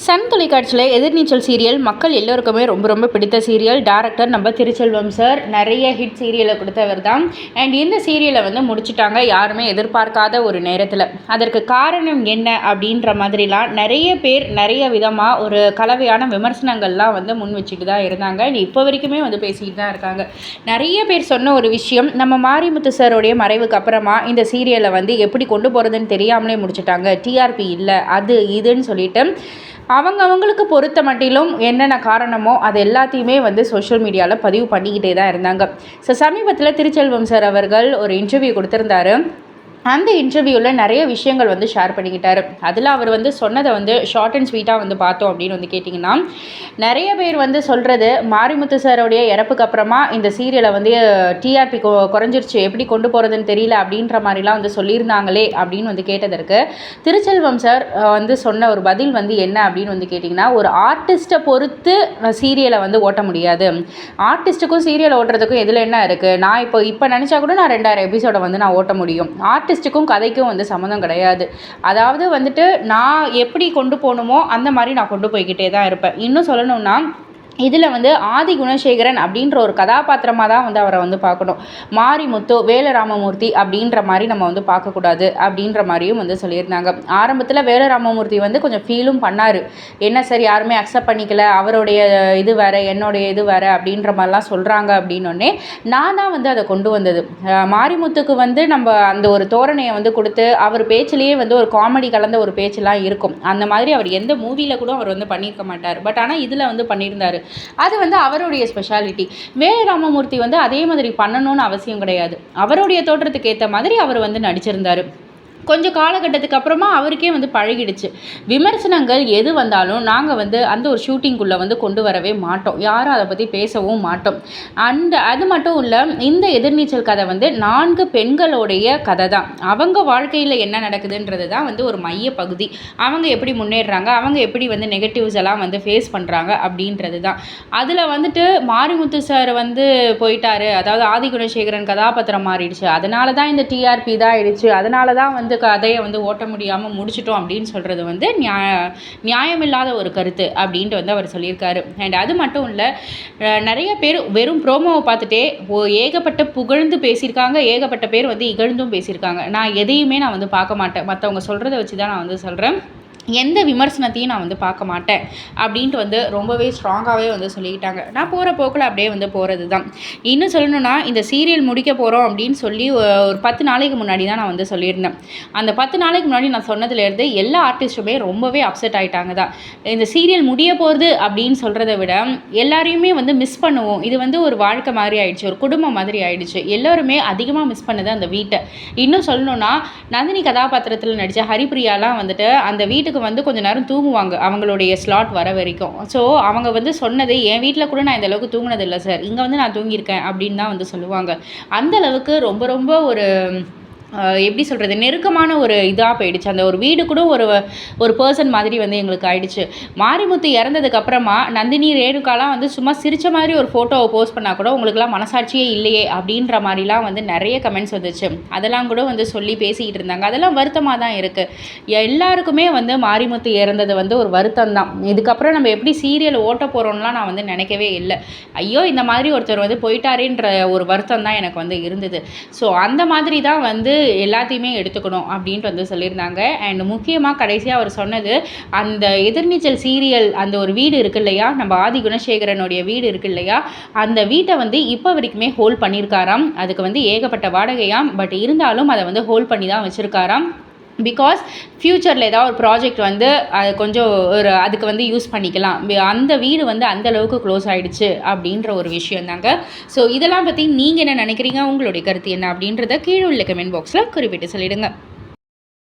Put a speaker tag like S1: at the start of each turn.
S1: Sun தொலைக்காட்சியில் எதிர்நீச்சல் serial மக்கள் எல்லோருக்குமே ரொம்ப ரொம்ப பிடித்த சீரியல். டைரக்டர் நம்ம திருச்செல்வம் சார் நிறைய ஹிட் சீரியலை கொடுத்தவர் தான். அண்ட் இந்த சீரியலை முடிச்சுட்டாங்க யாருமே எதிர்பார்க்காத ஒரு நேரத்தில். அதற்கு காரணம் என்ன அப்படின்ற மாதிரிலாம் நிறைய பேர் நிறைய விதமாக ஒரு கலவையான விமர்சனங்கள்லாம் முன் வச்சுட்டு தான் இருந்தாங்க. இப்போ வரைக்குமே பேசிக்கிட்டு தான் இருக்காங்க. நிறைய பேர் சொன்ன ஒரு விஷயம், நம்ம மாரிமுத்து சாரோடைய மறைவுக்கு அப்புறமா இந்த சீரியலை எப்படி கொண்டு போகிறதுன்னு தெரியாமலே முடிச்சுட்டாங்க. டிஆர்பி இல்லை அது இதுன்னு சொல்லிட்டு அவங்களுக்கு பொறுத்த மட்டிலும் என்னென்ன காரணமோ அது எல்லாத்தையுமே சோஷியல் மீடியாவில் பதிவு பண்ணிக்கிட்டே தான் இருந்தாங்க. ஸோ சமீபத்தில் திருச்செல்வம் சார் அவர்கள் ஒரு இன்டர்வியூ கொடுத்துருந்தாரு. அந்த இன்டர்வியூவில் நிறைய விஷயங்கள் ஷேர் பண்ணிக்கிட்டார். அதில் அவர் சொன்னதை ஷார்ட் அண்ட் ஸ்வீட்டாக பார்த்தோம் அப்படின்னு கேட்டிங்கன்னா, நிறைய பேர் சொல்கிறது மாரிமுத்து சாரோடைய இறப்புக்கு அப்புறமா இந்த சீரியலை டிஆர்பி குறைஞ்சிருச்சு, எப்படி கொண்டு போகிறதுன்னு தெரியல அப்படின்ற மாதிரிலாம் சொல்லியிருந்தாங்களே அப்படின்னு கேட்டதற்கு திருச்செல்வம் சார் சொன்ன ஒரு பதில் என்ன அப்படின்னு கேட்டிங்கன்னா, ஒரு ஆர்டிஸ்ட்டை பொறுத்து சீரியலை ஓட்ட முடியாது. ஆர்டிஸ்ட்டுக்கும் சீரியல் ஓட்டுறதுக்கும் இதில் என்ன இருக்குது? நான் இப்போ நினச்சா கூட நான் 2000 எபிசோடை நான் ஓட்ட முடியும். ஆர்டிஸ்ட்டுக்கும் கதைக்கும் சம்மந்தம் கிடையாது. அதாவது நான் எப்படி கொண்டு போகணுமோ அந்த மாதிரி நான் கொண்டு போய்கிட்டே தான் இருப்பேன். இன்னும் சொல்லணும்னா இதில் ஆதி குணசேகரன் அப்படின்ற ஒரு கதாபாத்திரமாக தான் அவரை பார்க்கணும். மாரிமுத்து வேலராமமூர்த்தி அப்படின்ற மாதிரி நம்ம பார்க்கக்கூடாது அப்படின்ற மாதிரியும் சொல்லியிருந்தாங்க. ஆரம்பத்தில் வேலராமமூர்த்தி கொஞ்சம் ஃபீலும் பண்ணார். என்ன சார் யாருமே அக்செப்ட் பண்ணிக்கல, அவருடைய இது வேறு என்னுடைய இது வேறு அப்படின்ற மாதிரிலாம் சொல்கிறாங்க அப்படின்னோடனே நான் தான் அதை கொண்டு வந்தது. மாரிமுத்துக்கு நம்ம அந்த ஒரு தோரணையை கொடுத்து அவர் பேச்சிலேயே ஒரு காமெடி கலந்த ஒரு பேச்செல்லாம் இருக்கும். அந்த மாதிரி அவர் எந்த மூவியில் கூட அவர் பண்ணியிருக்க மாட்டார். பட் ஆனால் இதில் பண்ணியிருந்தார். அது அவருடைய ஸ்பெஷாலிட்டி. வேலராமமூர்த்தி அதே மாதிரி பண்ணணும்னு அவசியம் கிடையாது. அவருடைய தோற்றத்துக்கு ஏற்ற மாதிரி அவர் நடிச்சிருந்தார். கொஞ்சம் காலகட்டத்துக்கு அப்புறமா அவருக்கே பழகிடுச்சு. விமர்சனங்கள் எது வந்தாலும் நாங்கள் அந்த ஒரு ஷூட்டிங்குள்ளே கொண்டு வரவே மாட்டோம். யாரும் அதை பற்றி பேசவும் மாட்டோம். அது மட்டும் இல்லை, இந்த எதிர்நீச்சல் கதை 4 பெண்களுடைய கதை தான். அவங்க வாழ்க்கையில் என்ன நடக்குதுன்றது தான் ஒரு மைய பகுதி. அவங்க எப்படி முன்னேறுறாங்க, அவங்க எப்படி நெகட்டிவ்ஸ் எல்லாம் ஃபேஸ் பண்ணுறாங்க அப்படின்றது தான். அதில் மாரிமுத்து சார் போயிட்டாரு, அதாவது ஆதி குணசேகரன் கதாபாத்திரம் மாறிடுச்சு, அதனால தான் இந்த டிஆர்பி தான் ஆயிடுச்சு, அதனால தான் கதையை ஓட்ட முடியாமல் முடிச்சிட்டோம் அப்படின்னு சொல்கிறது நியாயமில்லாத ஒரு கருத்து அப்படின்ட்டு அவர் சொல்லியிருக்காரு. அண்ட் அது மட்டும் இல்லை, நிறைய பேர் வெறும் ப்ரோமோவை பார்த்துட்டே ஏகப்பட்ட புகழ்ந்து பேசியிருக்காங்க, ஏகப்பட்ட பேர் இகழ்ந்தும் பேசியிருக்காங்க. நான் எதையுமே நான் பார்க்க மாட்டேன். மற்றவங்க சொல்கிறத வச்சு தான் நான் சொல்கிறேன். எந்த விமர்சனத்தையும் நான் பார்க்க மாட்டேன் அப்படின்ட்டு ரொம்பவே ஸ்ட்ராங்காகவே சொல்லிக்கிட்டாங்க. நான் போகிற போக்கில் அப்படியே போகிறது தான். இன்னும் சொல்லணும்னா, இந்த சீரியல் முடிக்க போகிறோம் அப்படின்னு சொல்லி ஒரு 10 நாளைக்கு முன்னாடி தான் நான் சொல்லியிருந்தேன். அந்த 10 நாளைக்கு முன்னாடி நான் சொன்னதுலேருந்து எல்லா ஆர்டிஸ்ட்டுமே ரொம்பவே அப்செட் ஆகிட்டாங்க தான். இந்த சீரியல் முடிய போகிறது அப்படின்னு சொல்கிறத விட எல்லாரையுமே மிஸ் பண்ணுவோம். இது ஒரு வாழ்க்கை மாதிரி ஆயிடுச்சு, ஒரு குடும்பம் மாதிரி ஆயிடுச்சு. எல்லோருமே அதிகமாக மிஸ் பண்ணது அந்த வீட்டை. இன்னும் சொல்லணும்னா, நந்தினி கதாபாத்திரத்தில் நடித்த ஹரிப்பிரியாலாம் அந்த வீட்டுக்கு கொஞ்சம் நேரம் தூங்குவாங்க அவங்களுடைய ஸ்லாட் வர வரைக்கும். ஸோ அவங்க சொன்னது, என் வீட்டில் கூட நான் இந்த அளவுக்கு தூங்கினதில்லை சார், இங்கே நான் தூங்கியிருக்கேன் அப்படின்னு தான் சொல்லுவாங்க. அந்த அளவுக்கு ரொம்ப ரொம்ப ஒரு எப்படி சொல்கிறது, நெருக்கமான ஒரு இதாக போயிடுச்சு. அந்த ஒரு வீடு கூட ஒரு பர்சன் மாதிரி எங்களுக்கு ஆயிடுச்சு. மாரிமுத்து இறந்ததுக்கப்புறமா நந்தினி ரேணுகாலாம் சும்மா சிரித்த மாதிரி ஒரு ஃபோட்டோவை போஸ்ட் பண்ணால் கூட உங்களுக்குலாம் மனசாட்சியே இல்லையே அப்படின்ற மாதிரிலாம் நிறைய கமெண்ட்ஸ் வந்துச்சு. அதெல்லாம் கூட சொல்லி பேசிக்கிட்டு இருந்தாங்க. அதெல்லாம் வருத்தமாக தான் இருக்குது. எல்லாருக்குமே மாரிமுத்து இறந்தது ஒரு வருத்தம் தான். இதுக்கப்புறம் நம்ம எப்படி சீரியல் ஓட்ட போகிறோம்லாம் நான் நினைக்கவே இல்லை. ஐயோ இந்த மாதிரி ஒருத்தர் போயிட்டாரேன்ற ஒரு வருத்தம் தான் எனக்கு இருந்தது. ஸோ அந்த மாதிரி தான் எல்லாத்தையுமே எடுத்துக்கணும் அப்படின்ட்டு சொல்லியிருந்தாங்க. அண்ட் முக்கியமாக கடைசியாக அவர் சொன்னது, அந்த எதிர்நீச்சல் சீரியல் அந்த ஒரு வீடு இருக்கு இல்லையா, நம்ம ஆதி குணசேகரனுடைய வீடு இருக்கு இல்லையா, அந்த வீட்டை இப்போ வரைக்குமே ஹோல்ட் பண்ணியிருக்காராம். அதுக்கு ஏகப்பட்ட வாடகையாம். பட் இருந்தாலும் அதை ஹோல்ட் பண்ணி தான் வச்சுருக்காராம். பிகாஸ் ஃப்யூச்சரில் ஏதாவது ஒரு ப்ராஜெக்ட் அது கொஞ்சம் ஒரு அதுக்கு யூஸ் பண்ணிக்கலாம். அந்த வீடு அந்த அளவுக்கு க்ளோஸ் ஆகிடுச்சு அப்படின்ற ஒரு விஷயம் தாங்க. ஸோ இதெல்லாம் பற்றி நீங்கள் என்ன நினைக்கிறீங்க, உங்களுடைய கருத்து என்ன அப்படின்றத கீழே உள்ள கமெண்ட் பாக்ஸில் குறிப்பிட்டு சொல்லிவிடுங்க.